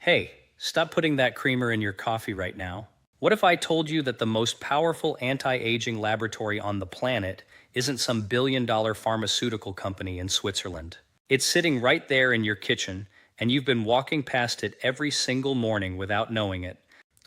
Hey, stop putting that creamer in your coffee right now. What if I told you that the most powerful anti-aging laboratory on the planet isn't some billion-dollar pharmaceutical company in Switzerland? It's sitting right there in your kitchen, and you've been walking past it every single morning without knowing it.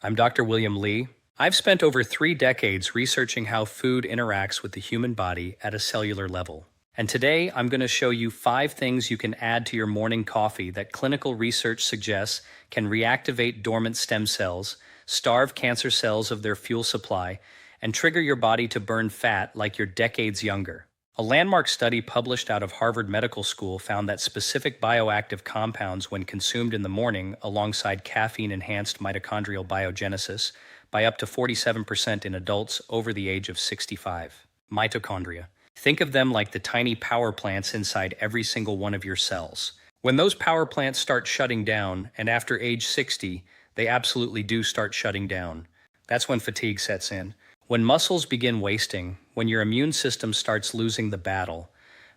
I'm Dr. William Lee. I've spent over 3 decades researching how food interacts with the human body at a cellular level. And today, I'm going to show you 5 things you can add to your morning coffee that clinical research suggests can reactivate dormant stem cells, starve cancer cells of their fuel supply, and trigger your body to burn fat like you're decades younger. A landmark study published out of Harvard Medical School found that specific bioactive compounds, when consumed in the morning alongside caffeine-enhanced mitochondrial biogenesis, by up to 47% in adults over the age of 65. Mitochondria. Think of them like the tiny power plants inside every single one of your cells. When those power plants start shutting down, and after age 60, they absolutely do start shutting down, that's when fatigue sets in. When muscles begin wasting, when your immune system starts losing the battle.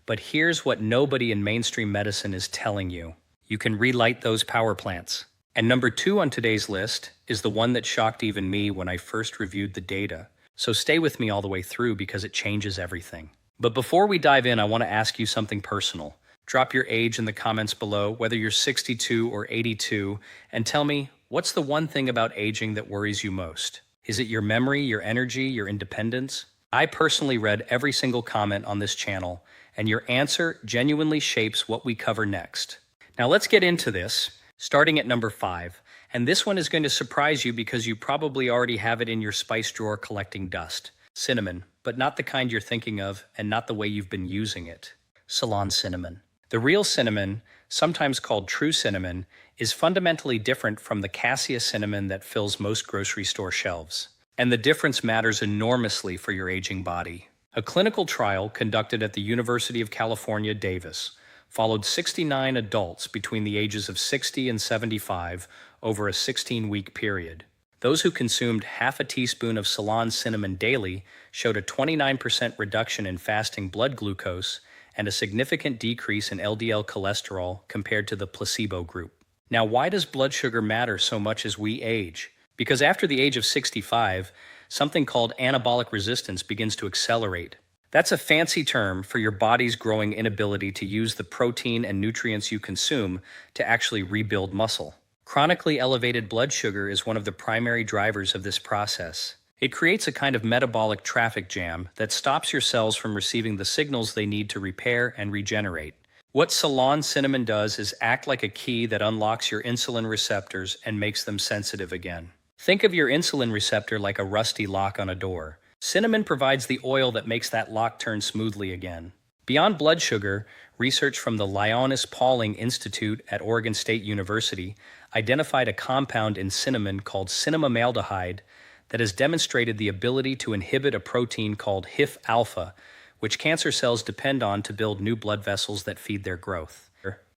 But here's what nobody in mainstream medicine is telling you. You can relight those power plants. And number 2 on today's list is the one that shocked even me when I first reviewed the data. So stay with me all the way through because it changes everything. But before we dive in, I want to ask you something personal. Drop your age in the comments below, whether you're 62 or 82, and tell me, what's the one thing about aging that worries you most? Is it your memory, your energy, your independence? I personally read every single comment on this channel, and your answer genuinely shapes what we cover next. Now let's get into this, starting at number 5. And this one is going to surprise you because you probably already have it in your spice drawer collecting dust. Cinnamon, but not the kind you're thinking of and not the way you've been using it. Ceylon cinnamon. The real cinnamon, sometimes called true cinnamon, is fundamentally different from the cassia cinnamon that fills most grocery store shelves. And the difference matters enormously for your aging body. A clinical trial conducted at the University of California, Davis, followed 69 adults between the ages of 60 and 75 over a 16-week period. Those who consumed half a teaspoon of Ceylon cinnamon daily showed a 29% reduction in fasting blood glucose and a significant decrease in LDL cholesterol compared to the placebo group. Now, why does blood sugar matter so much as we age? Because after the age of 65, something called anabolic resistance begins to accelerate. That's a fancy term for your body's growing inability to use the protein and nutrients you consume to actually rebuild muscle. Chronically elevated blood sugar is one of the primary drivers of this process. It creates a kind of metabolic traffic jam that stops your cells from receiving the signals they need to repair and regenerate. What Ceylon cinnamon does is act like a key that unlocks your insulin receptors and makes them sensitive again. Think of your insulin receptor like a rusty lock on a door. Cinnamon provides the oil that makes that lock turn smoothly again. Beyond blood sugar, research from the Linus Pauling Institute at Oregon State University identified a compound in cinnamon called cinnamaldehyde that has demonstrated the ability to inhibit a protein called HIF-alpha, which cancer cells depend on to build new blood vessels that feed their growth.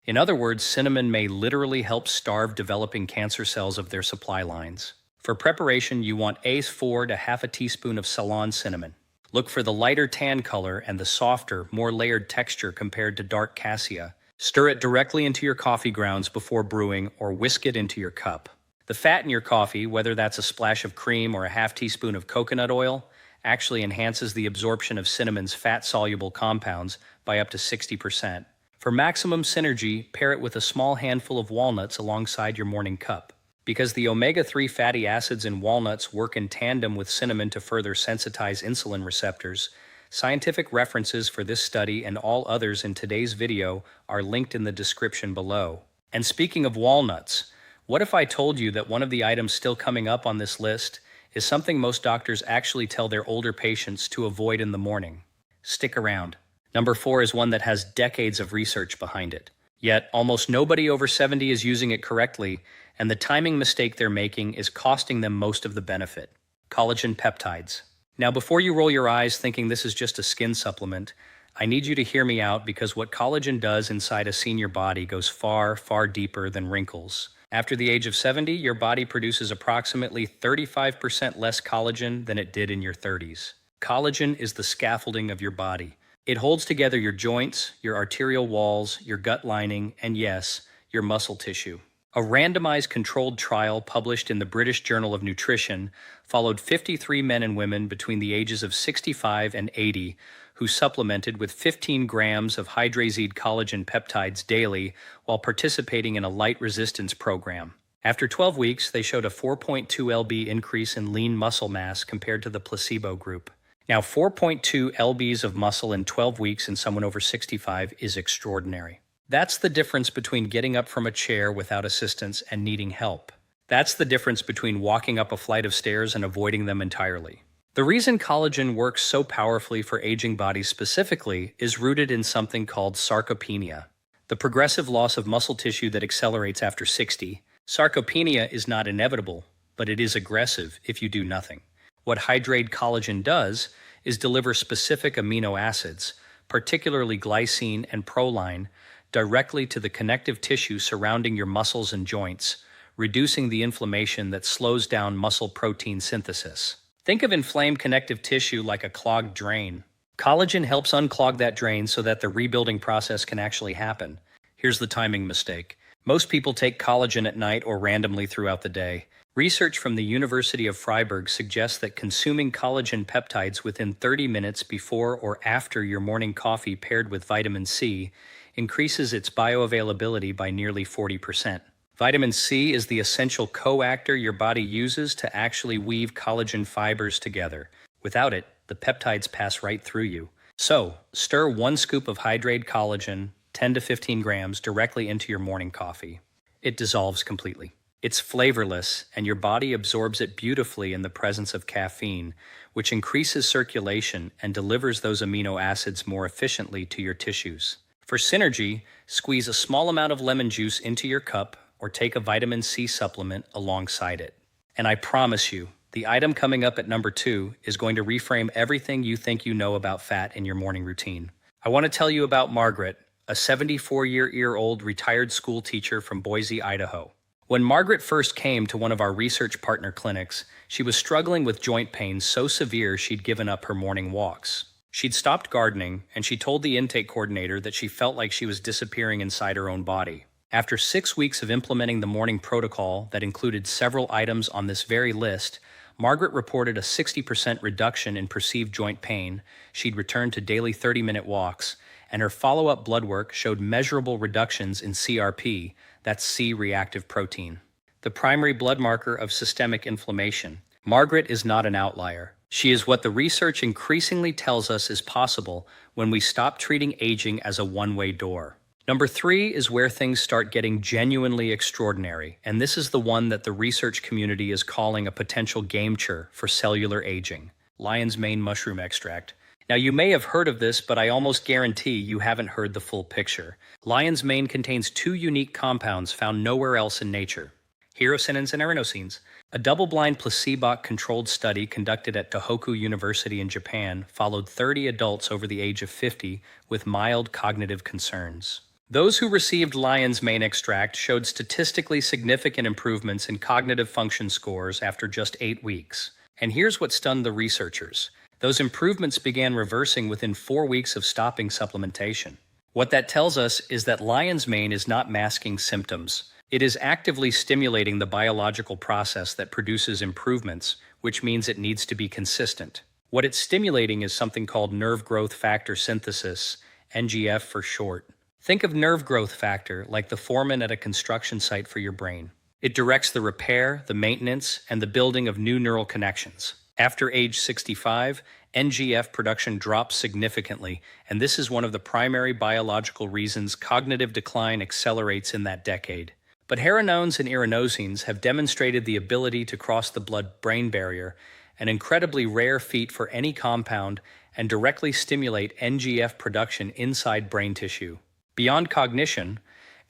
In other words, cinnamon may literally help starve developing cancer cells of their supply lines. For preparation, you want a 4 to half a teaspoon of Ceylon cinnamon. Look for the lighter tan color and the softer, more layered texture compared to dark cassia. Stir it directly into your coffee grounds before brewing or whisk it into your cup. The fat in your coffee, whether that's a splash of cream or a half teaspoon of coconut oil, actually enhances the absorption of cinnamon's fat-soluble compounds by up to 60%. For maximum synergy, pair it with a small handful of walnuts alongside your morning cup. Because the omega-3 fatty acids in walnuts work in tandem with cinnamon to further sensitize insulin receptors, scientific references for this study and all others in today's video are linked in the description below. And speaking of walnuts, what if I told you that one of the items still coming up on this list is something most doctors actually tell their older patients to avoid in the morning? Stick around. Number 4 is one that has decades of research behind it. Yet, almost nobody over 70 is using it correctly, and the timing mistake they're making is costing them most of the benefit. Collagen peptides. Now, before you roll your eyes thinking this is just a skin supplement, I need you to hear me out because what collagen does inside a senior body goes far, far deeper than wrinkles. After the age of 70, your body produces approximately 35% less collagen than it did in your 30s. Collagen is the scaffolding of your body. It holds together your joints, your arterial walls, your gut lining, and yes, your muscle tissue. A randomized controlled trial published in the British Journal of Nutrition followed 53 men and women between the ages of 65 and 80 who supplemented with 15 grams of hydrazine collagen peptides daily while participating in a light resistance program. After 12 weeks, they showed a 4.2 lb increase in lean muscle mass compared to the placebo group. Now, 4.2 lbs of muscle in 12 weeks in someone over 65 is extraordinary. That's the difference between getting up from a chair without assistance and needing help. That's the difference between walking up a flight of stairs and avoiding them entirely. The reason collagen works so powerfully for aging bodies specifically is rooted in something called sarcopenia, the progressive loss of muscle tissue that accelerates after 60. Sarcopenia is not inevitable, but it is aggressive if you do nothing. What hydrated collagen does is deliver specific amino acids, particularly glycine and proline, directly to the connective tissue surrounding your muscles and joints, reducing the inflammation that slows down muscle protein synthesis. Think of inflamed connective tissue like a clogged drain. Collagen helps unclog that drain so that the rebuilding process can actually happen. Here's the timing mistake. Most people take collagen at night or randomly throughout the day. Research from the University of Freiburg suggests that consuming collagen peptides within 30 minutes before or after your morning coffee paired with vitamin C increases its bioavailability by nearly 40%. Vitamin C is the essential coactor your body uses to actually weave collagen fibers together. Without it, the peptides pass right through you. So, stir 1 scoop of hydrated collagen, 10 to 15 grams, directly into your morning coffee. It dissolves completely. It's flavorless, and your body absorbs it beautifully in the presence of caffeine, which increases circulation and delivers those amino acids more efficiently to your tissues. For synergy, squeeze a small amount of lemon juice into your cup or take a vitamin C supplement alongside it. And I promise you, the item coming up at number 2 is going to reframe everything you think you know about fat in your morning routine. I want to tell you about Margaret, a 74-year-old retired school teacher from Boise, Idaho. When Margaret first came to one of our research partner clinics, she was struggling with joint pain so severe she'd given up her morning walks. She'd stopped gardening, and she told the intake coordinator that she felt like she was disappearing inside her own body. After 6 weeks of implementing the morning protocol that included several items on this very list, Margaret reported a 60% reduction in perceived joint pain. She'd returned to daily 30-minute walks, and her follow-up blood work showed measurable reductions in CRP, that's C-reactive protein, the primary blood marker of systemic inflammation. Margaret is not an outlier. She is what the research increasingly tells us is possible when we stop treating aging as a one-way door. Number 3 is where things start getting genuinely extraordinary, and this is the one that the research community is calling a potential game-changer for cellular aging: lion's mane mushroom extract. Now, you may have heard of this, but I almost guarantee you haven't heard the full picture. Lion's mane contains 2 unique compounds found nowhere else in nature: hyrosinins and arenosines. A double-blind placebo-controlled study conducted at Tohoku University in Japan followed 30 adults over the age of 50 with mild cognitive concerns. Those who received lion's mane extract showed statistically significant improvements in cognitive function scores after just 8 weeks. And here's what stunned the researchers: those improvements began reversing within 4 weeks of stopping supplementation. What that tells us is that lion's mane is not masking symptoms. It is actively stimulating the biological process that produces improvements, which means it needs to be consistent. What it's stimulating is something called nerve growth factor synthesis, NGF for short. Think of nerve growth factor like the foreman at a construction site for your brain. It directs the repair, the maintenance, and the building of new neural connections. After age 65, NGF production drops significantly, and this is one of the primary biological reasons cognitive decline accelerates in that decade. But herinones and irenosines have demonstrated the ability to cross the blood-brain barrier, an incredibly rare feat for any compound, and directly stimulate NGF production inside brain tissue. Beyond cognition,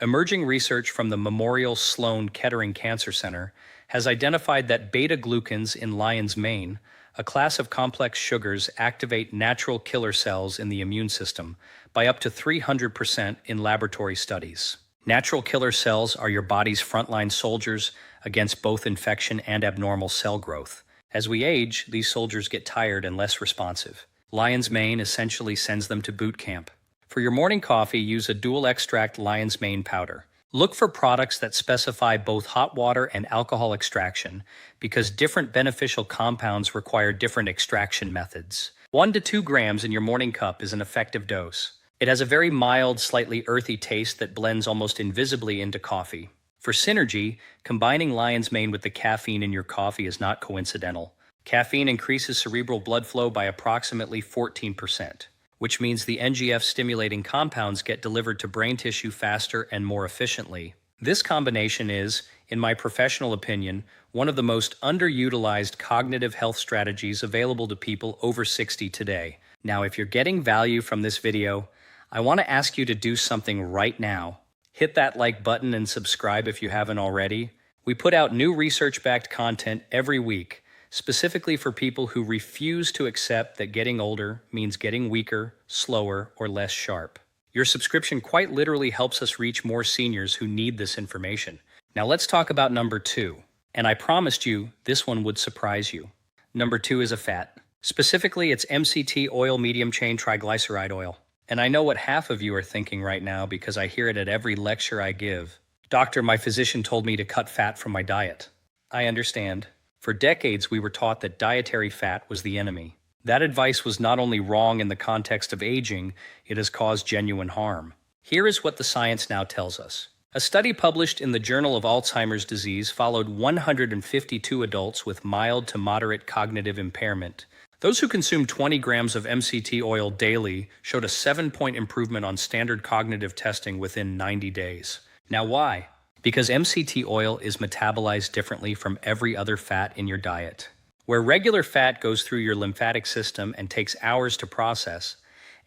emerging research from the Memorial Sloan Kettering Cancer Center has identified that beta-glucans in lion's mane, a class of complex sugars, activate natural killer cells in the immune system by up to 300% in laboratory studies. Natural killer cells are your body's frontline soldiers against both infection and abnormal cell growth. As we age, these soldiers get tired and less responsive. Lion's mane essentially sends them to boot camp. For your morning coffee, use a dual extract lion's mane powder. Look for products that specify both hot water and alcohol extraction because different beneficial compounds require different extraction methods. 1 to 2 grams in your morning cup is an effective dose. It has a very mild, slightly earthy taste that blends almost invisibly into coffee. For synergy, combining lion's mane with the caffeine in your coffee is not coincidental. Caffeine increases cerebral blood flow by approximately 14%, which means the NGF-stimulating compounds get delivered to brain tissue faster and more efficiently. This combination is, in my professional opinion, one of the most underutilized cognitive health strategies available to people over 60 today. Now, if you're getting value from this video, I want to ask you to do something right now. Hit that like button and subscribe if you haven't already. We put out new research-backed content every week, specifically for people who refuse to accept that getting older means getting weaker, slower, or less sharp. Your subscription quite literally helps us reach more seniors who need this information. Now let's talk about number 2. And I promised you this one would surprise you. Number 2 is a fat. Specifically, it's MCT oil medium chain triglyceride oil. And I know what half of you are thinking right now because I hear it at every lecture I give. Doctor, my physician told me to cut fat from my diet. I understand. For decades, we were taught that dietary fat was the enemy. That advice was not only wrong in the context of aging, it has caused genuine harm. Here is what the science now tells us. A study published in the Journal of Alzheimer's Disease followed 152 adults with mild to moderate cognitive impairment. Those who consumed 20 grams of MCT oil daily showed a 7-point improvement on standard cognitive testing within 90 days. Now why? Because MCT oil is metabolized differently from every other fat in your diet. Where regular fat goes through your lymphatic system and takes hours to process,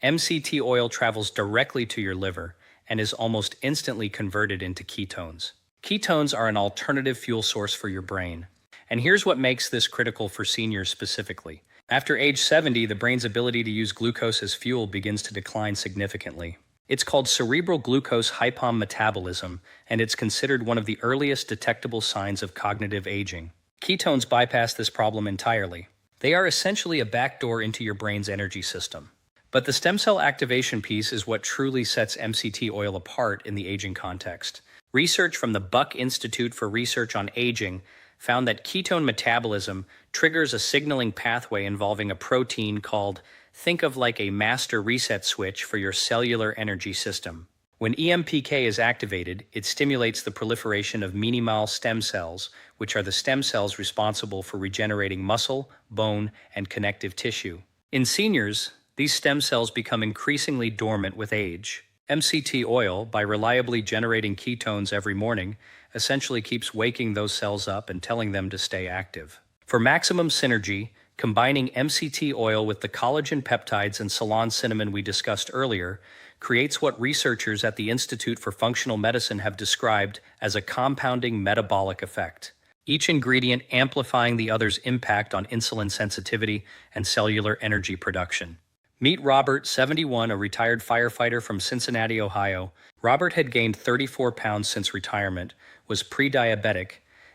MCT oil travels directly to your liver and is almost instantly converted into ketones. Ketones are an alternative fuel source for your brain. And here's what makes this critical for seniors specifically. After age 70, the brain's ability to use glucose as fuel begins to decline significantly. It's called cerebral glucose hypometabolism, and it's considered one of the earliest detectable signs of cognitive aging. Ketones bypass this problem entirely. They are essentially a backdoor into your brain's energy system. But the stem cell activation piece is what truly sets MCT oil apart in the aging context. Research from the Buck Institute for Research on Aging found that ketone metabolism triggers a signaling pathway involving a protein called, think of like a master reset switch for your cellular energy system. When EMPK is activated, it stimulates the proliferation of minimal stem cells, which are the stem cells responsible for regenerating muscle, bone, and connective tissue. In seniors, these stem cells become increasingly dormant with age. MCT oil, by reliably generating ketones every morning, essentially keeps waking those cells up and telling them to stay active. For maximum synergy, combining MCT oil with the collagen peptides and Ceylon cinnamon we discussed earlier creates what researchers at the Institute for Functional Medicine have described as a compounding metabolic effect, each ingredient amplifying the other's impact on insulin sensitivity and cellular energy production. Meet Robert, 71, a retired firefighter from Cincinnati, Ohio. Robert had gained 34 pounds since retirement, was pre-diabetic,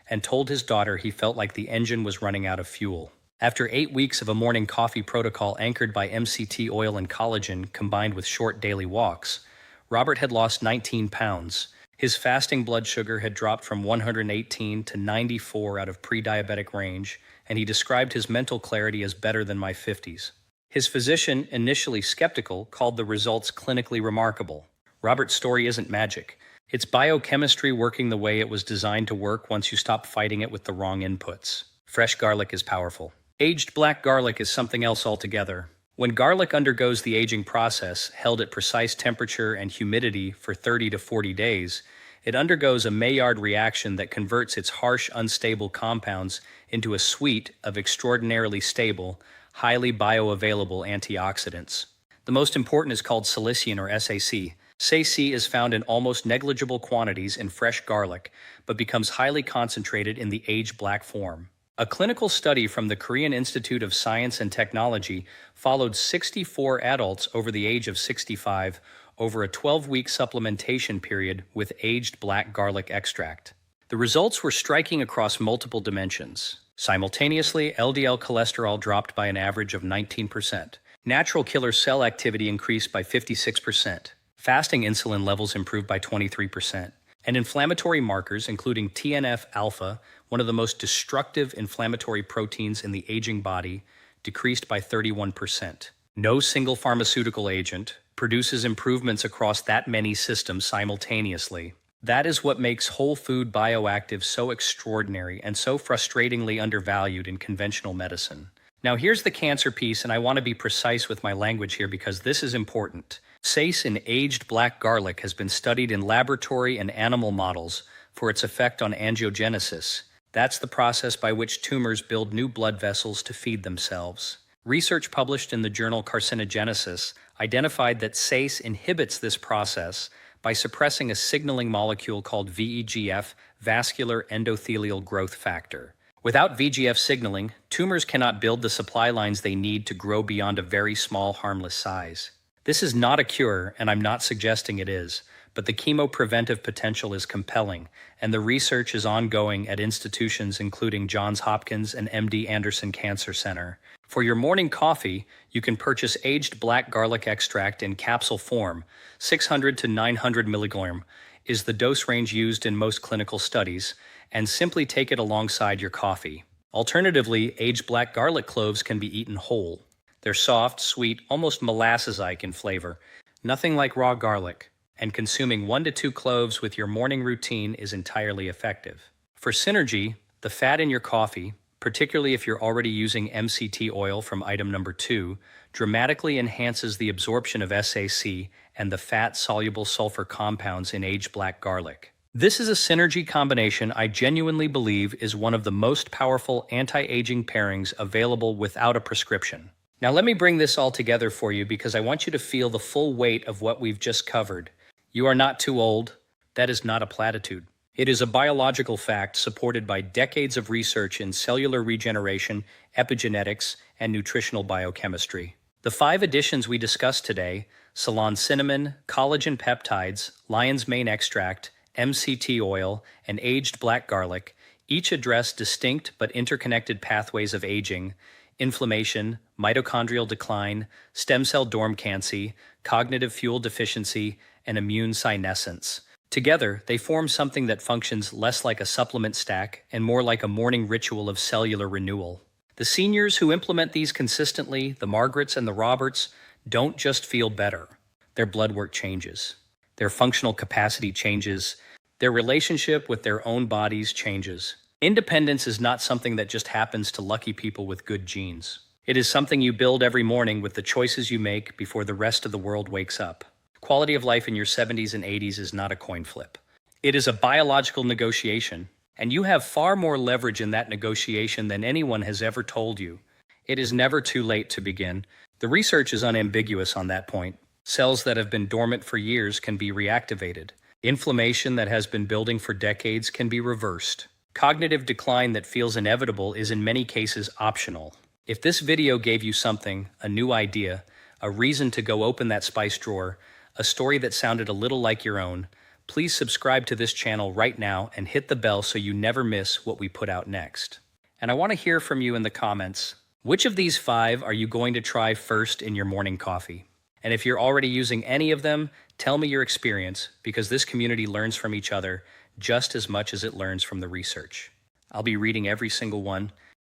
and told his daughter he felt like the engine was running out of fuel. After 8 weeks of a morning coffee protocol anchored by MCT oil and collagen combined with short daily walks, Robert had lost 19 pounds. His fasting blood sugar had dropped from 118 to 94 out of pre-diabetic range, and he described his mental clarity as better than my 50s. His physician, initially skeptical, called the results clinically remarkable. Robert's story isn't magic. It's biochemistry working the way it was designed to work once you stop fighting it with the wrong inputs. Fresh garlic is powerful. Aged black garlic is something else altogether. When garlic undergoes the aging process, held at precise temperature and humidity for 30 to 40 days, it undergoes a Maillard reaction that converts its harsh, unstable compounds into a suite of extraordinarily stable, highly bioavailable antioxidants. The most important is called salicin or SAC. SAC is found in almost negligible quantities in fresh garlic, but becomes highly concentrated in the aged black form. A clinical study from the Korean Institute of Science and Technology followed 64 adults over the age of 65 over a 12-week supplementation period with aged black garlic extract. The results were striking across multiple dimensions. Simultaneously, LDL cholesterol dropped by an average of 19%. Natural killer cell activity increased by 56%. Fasting insulin levels improved by 23%. And inflammatory markers, including TNF-alpha, one of the most destructive inflammatory proteins in the aging body, decreased by 31%. No single pharmaceutical agent produces improvements across that many systems simultaneously. That is what makes whole food bioactive so extraordinary and so frustratingly undervalued in conventional medicine. Now here's the cancer piece, and I want to be precise with my language here because this is important. SACE in aged black garlic has been studied in laboratory and animal models for its effect on angiogenesis. That's the process by which tumors build new blood vessels to feed themselves. Research published in the journal Carcinogenesis identified that SACE inhibits this process by suppressing a signaling molecule called VEGF, vascular endothelial growth factor. Without VEGF signaling, tumors cannot build the supply lines they need to grow beyond a very small, harmless size. This is not a cure, and I'm not suggesting it is, but the chemopreventive potential is compelling, and the research is ongoing at institutions including Johns Hopkins and MD Anderson Cancer Center. For your morning coffee, you can purchase aged black garlic extract in capsule form. 600 to 900 milligram is the dose range used in most clinical studies, and simply take it alongside your coffee. Alternatively, aged black garlic cloves can be eaten whole. They're soft, sweet, almost molasses-like in flavor, nothing like raw garlic, and consuming 1 to 2 cloves with your morning routine is entirely effective. For synergy, the fat in your coffee, particularly if you're already using MCT oil from item number 2, dramatically enhances the absorption of SAC and the fat-soluble sulfur compounds in aged black garlic. This is a synergy combination I genuinely believe is one of the most powerful anti-aging pairings available without a prescription. Now let me bring this all together for you because I want you to feel the full weight of what we've just covered. You are not too old. That is not a platitude. It is a biological fact supported by decades of research in cellular regeneration, epigenetics, and nutritional biochemistry. The 5 additions we discussed today, Ceylon cinnamon, collagen peptides, lion's mane extract, MCT oil, and aged black garlic, each address distinct but interconnected pathways of aging, inflammation, mitochondrial decline, stem cell dormancy, cognitive fuel deficiency, and immune senescence. Together, they form something that functions less like a supplement stack and more like a morning ritual of cellular renewal. The seniors who implement these consistently, the Margarets and the Roberts, don't just feel better. Their blood work changes. Their functional capacity changes. Their relationship with their own bodies changes. Independence is not something that just happens to lucky people with good genes. It is something you build every morning with the choices you make before the rest of the world wakes up. Quality of life in your 70s and 80s is not a coin flip. It is a biological negotiation, and you have far more leverage in that negotiation than anyone has ever told you. It is never too late to begin. The research is unambiguous on that point. Cells that have been dormant for years can be reactivated. Inflammation that has been building for decades can be reversed. Cognitive decline that feels inevitable is in many cases optional. If this video gave you something, a new idea, a reason to go open that spice drawer, a story that sounded a little like your own, please subscribe to this channel right now and hit the bell so you never miss what we put out next. And I want to hear from you in the comments. Which of these 5 are you going to try first in your morning coffee? And if you're already using any of them, tell me your experience, because this community learns from each other just as much as it learns from the research. I'll be reading every single one,